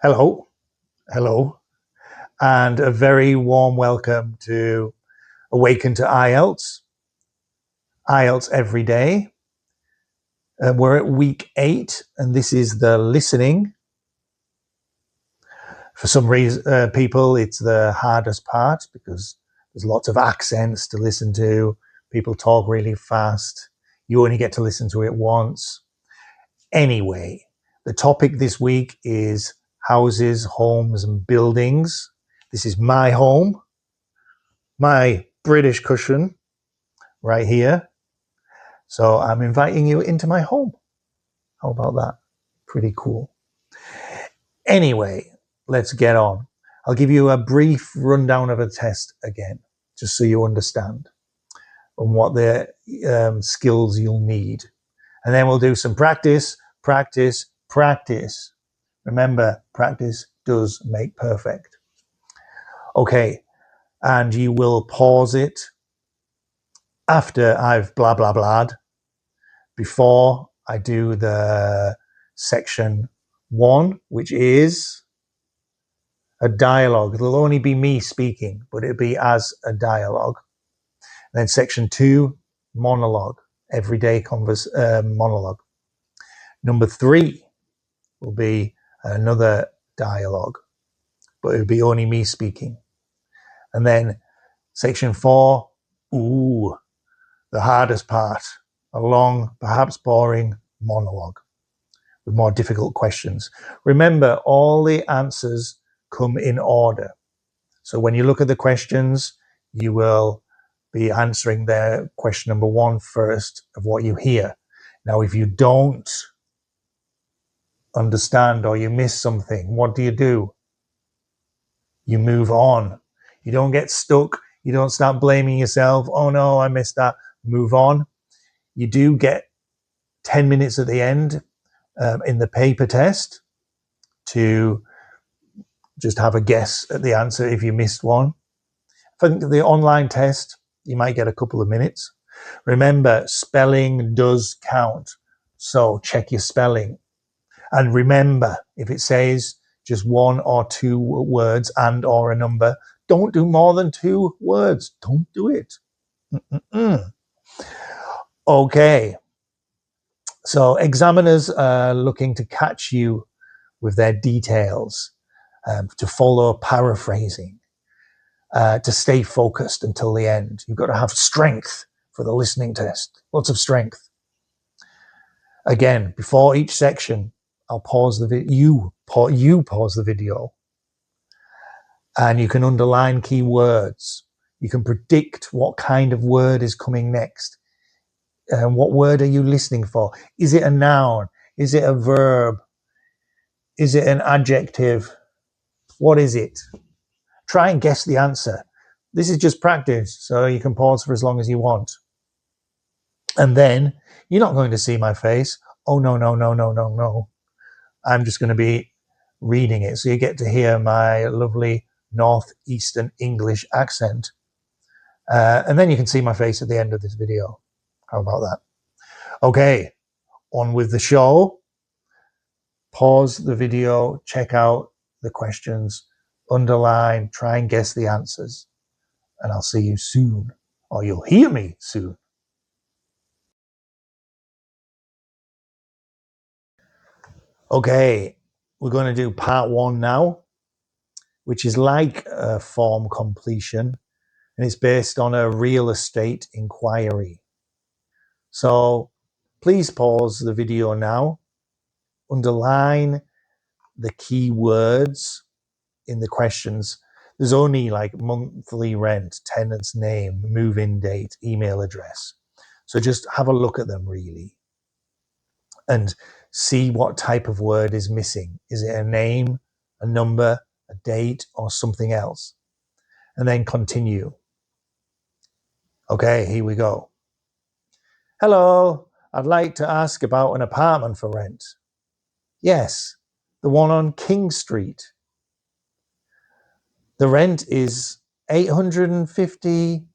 Hello, hello, and a very warm welcome to Awaken to IELTS, IELTS every day. We're at week 8, and this is the listening. For some reason, people, it's the hardest part because there's lots of accents to listen to. People talk really fast. You only get to listen to it once. Anyway, the topic this week is houses, homes, and buildings. This is my home, my British cushion right here. So I'm inviting you into my home. How about that? Pretty cool. Anyway, let's get on. I'll give you a brief rundown of a test again, just so you understand and what the skills you'll need. And then we'll do some practice. Remember, practice does make perfect. Okay, and you will pause it after I've blah, blah, blahed, before I do the section 1, which is a dialogue. It'll only be me speaking, but it'll be as a dialogue. And then section 2, monologue, everyday monologue. Number 3 will be another dialogue, but it'll be only me speaking. And then section 4, the hardest part, a long, perhaps boring monologue with more difficult questions. Remember, all the answers come in order. So when you look at the questions, you will be answering their question number 1 first of what you hear. Now, if you don't understand or you miss something, what do? You move on. You don't get stuck. You don't start blaming yourself. Oh no, I missed that. Move on. You do get 10 minutes at the end in the paper test to just have a guess at the answer if you missed one. For the online test, you might get a couple of minutes. Remember, spelling does count. So check your spelling. And remember, if it says just 1 or 2 words and or a number, don't do more than 2 words. Don't do it. Okay. So examiners are looking to catch you with their details, to follow paraphrasing, to stay focused until the end. You've got to have strength for the listening test. Lots of strength. Again, before each section, I'll pause the video. You pause the video, and you can underline key words. You can predict what kind of word is coming next. What word are you listening for? Is it a noun? Is it a verb? Is it an adjective? What is it? Try and guess the answer. This is just practice, so you can pause for as long as you want. And then you're not going to see my face. Oh, no. I'm just going to be reading it. So you get to hear my lovely northeastern English accent. And then you can see my face at the end of this video. How about that? Okay, on with the show. Pause the video, check out the questions, underline, try and guess the answers. And I'll see you soon, or you'll hear me soon. Okay, we're going to do part 1 now, which is like a form completion, and it's based on a real estate inquiry. So please pause the video now, underline the key words in the questions. There's only like monthly rent, tenant's name, move-in date, email address. So just have a look at them really and see what type of word is missing. Is it a name, a number, a date, or something else? And then continue. Okay, here we go. Hello, I'd like to ask about an apartment for rent. Yes, the one on King Street. The rent is $850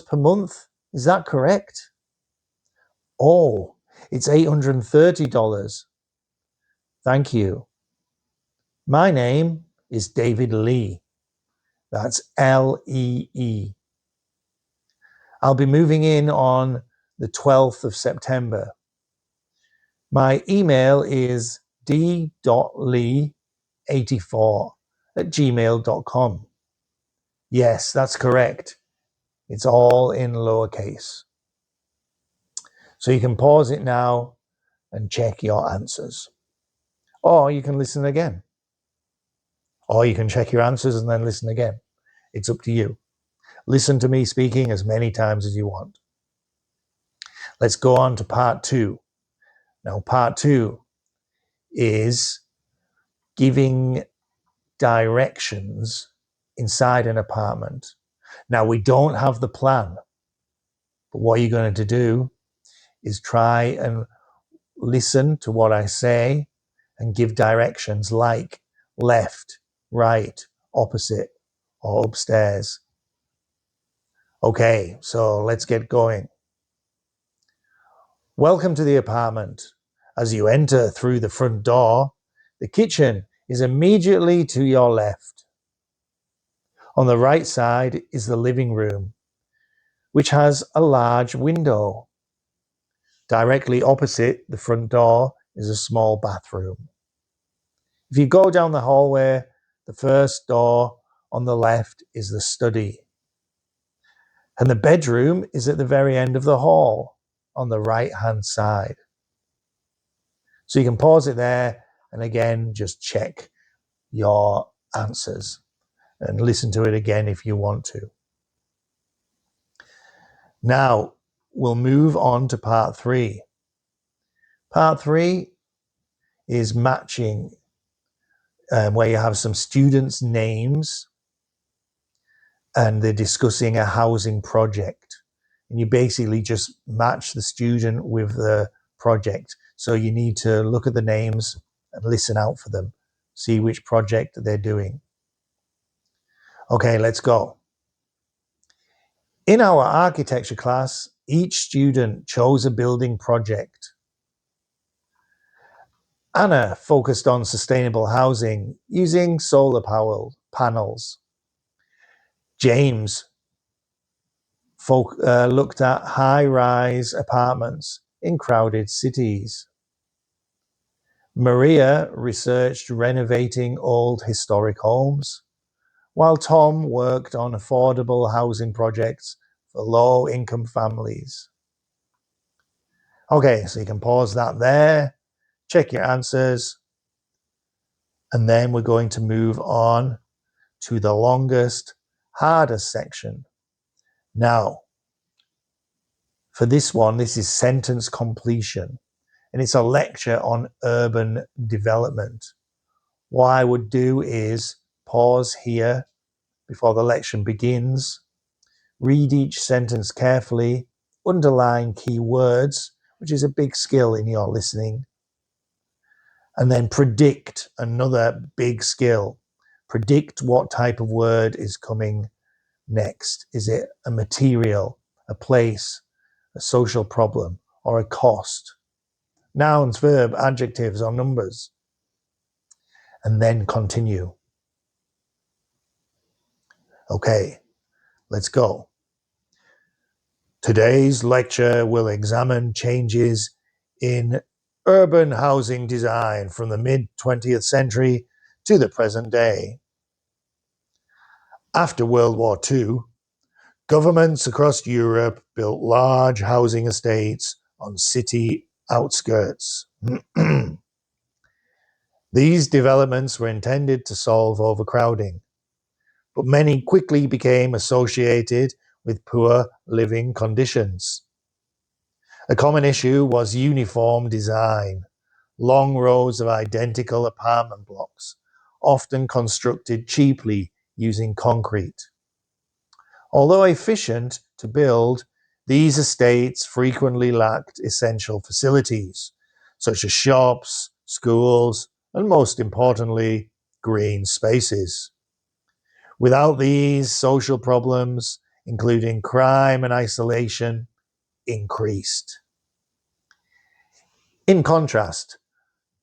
per month. Is that correct? Oh, it's $830. Thank you. My name is David Lee. That's Lee. I'll be moving in on the 12th of September. My email is d.lee84@gmail.com. Yes, that's correct. It's all in lowercase. So you can pause it now and check your answers. Or you can listen again. Or you can check your answers and then listen again. It's up to you. Listen to me speaking as many times as you want. Let's go on to part 2. Now, part 2 is giving directions inside an apartment. Now, we don't have the plan, but what you're going to do is try and listen to what I say and give directions like left, right, opposite, or upstairs. Okay, so let's get going. Welcome to the apartment. As you enter through the front door, the kitchen is immediately to your left. On the right side is the living room, which has a large window. Directly opposite the front door is a small bathroom. If you go down the hallway, the first door on the left is the study. And the bedroom is at the very end of the hall on the right-hand side. So you can pause it there and again, just check your answers and listen to it again if you want to. Now, we'll move on to part 3. Part 3 is matching, where you have some students' names and they're discussing a housing project. And you basically just match the student with the project. So you need to look at the names and listen out for them, see which project they're doing. Okay, let's go. In our architecture class, each student chose a building project. Anna focused on sustainable housing using solar power panels. James looked at high-rise apartments in crowded cities. Maria researched renovating old historic homes, while Tom worked on affordable housing projects for low-income families. Okay, so you can pause that there, check your answers, and then we're going to move on to the longest, hardest section. Now, for this one, this is sentence completion, and it's a lecture on urban development. What I would do is pause here before the lecture begins, read each sentence carefully, underline key words, which is a big skill in your listening, and then predict, another big skill. Predict what type of word is coming next. Is it a material, a place, a social problem, or a cost? Nouns, verb, adjectives, or numbers. And then continue. Okay, let's go. Today's lecture will examine changes in urban housing design from the mid-20th century to the present day. After World War II, governments across Europe built large housing estates on city outskirts. These developments were intended to solve overcrowding, but many quickly became associated with poor living conditions. A common issue was uniform design, long rows of identical apartment blocks, often constructed cheaply using concrete. Although efficient to build, these estates frequently lacked essential facilities, such as shops, schools, and most importantly, green spaces. Without these, social problems, including crime and isolation, increased. In contrast,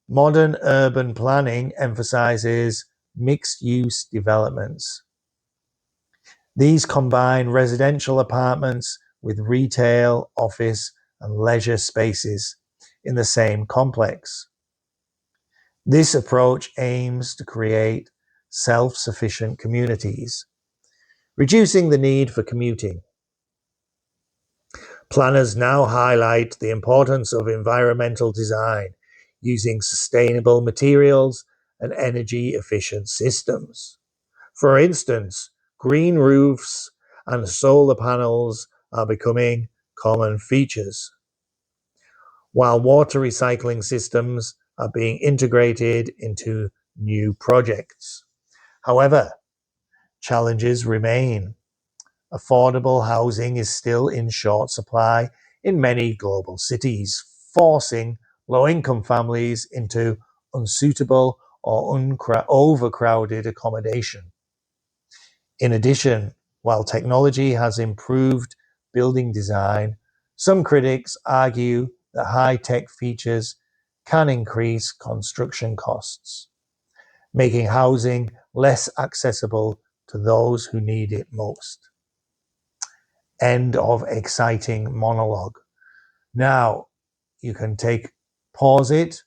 Modern urban planning emphasizes mixed-use developments. These combine residential apartments with retail, office, and leisure spaces in the same complex. This approach aims to create self-sufficient communities, reducing the need for commuting. Planners now highlight the importance of environmental design, using sustainable materials and energy-efficient systems. For instance, green roofs and solar panels are becoming common features, while water recycling systems are being integrated into new projects. However, challenges remain. Affordable housing is still in short supply in many global cities, forcing low-income families into unsuitable or overcrowded accommodation. In addition, while technology has improved building design, some critics argue that high-tech features can increase construction costs, making housing less accessible to those who need it most. End of exciting monologue. Now, you can pause it,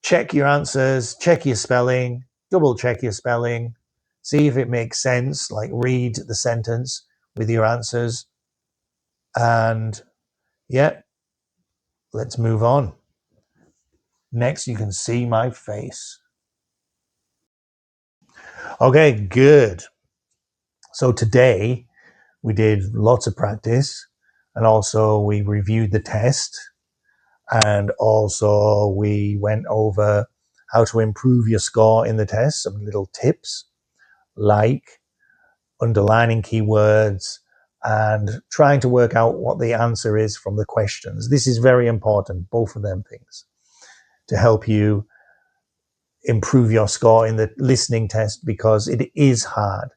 check your answers, check your spelling, double check your spelling, see if it makes sense, like read the sentence with your answers. And yeah, let's move on. Next, you can see my face. Okay, good. So today we did lots of practice, and also we reviewed the test, and also we went over how to improve your score in the test, some little tips like underlining keywords and trying to work out what the answer is from the questions. This is very important, both of them things, to help you improve your score in the listening test, because it is hard.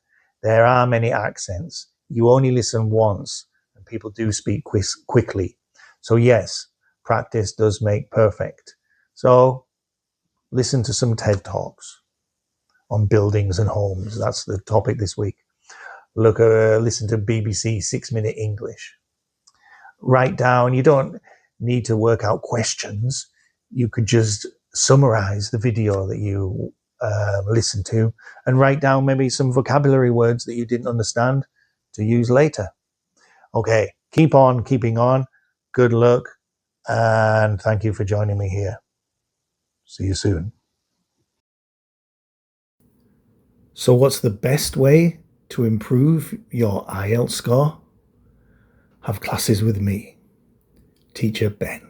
There are many accents. You only listen once, and people do speak quickly. So yes, practice does make perfect. So listen to some TED Talks on buildings and homes. That's the topic this week. Listen to BBC 6-Minute English. Write down, you don't need to work out questions. You could just summarize the video that you listen to and write down maybe some vocabulary words that you didn't understand to use later. Okay, keep on keeping on. Good luck, and thank you for joining me here. See you soon. So what's the best way to improve your IELTS score? Have classes with me, Teacher Ben.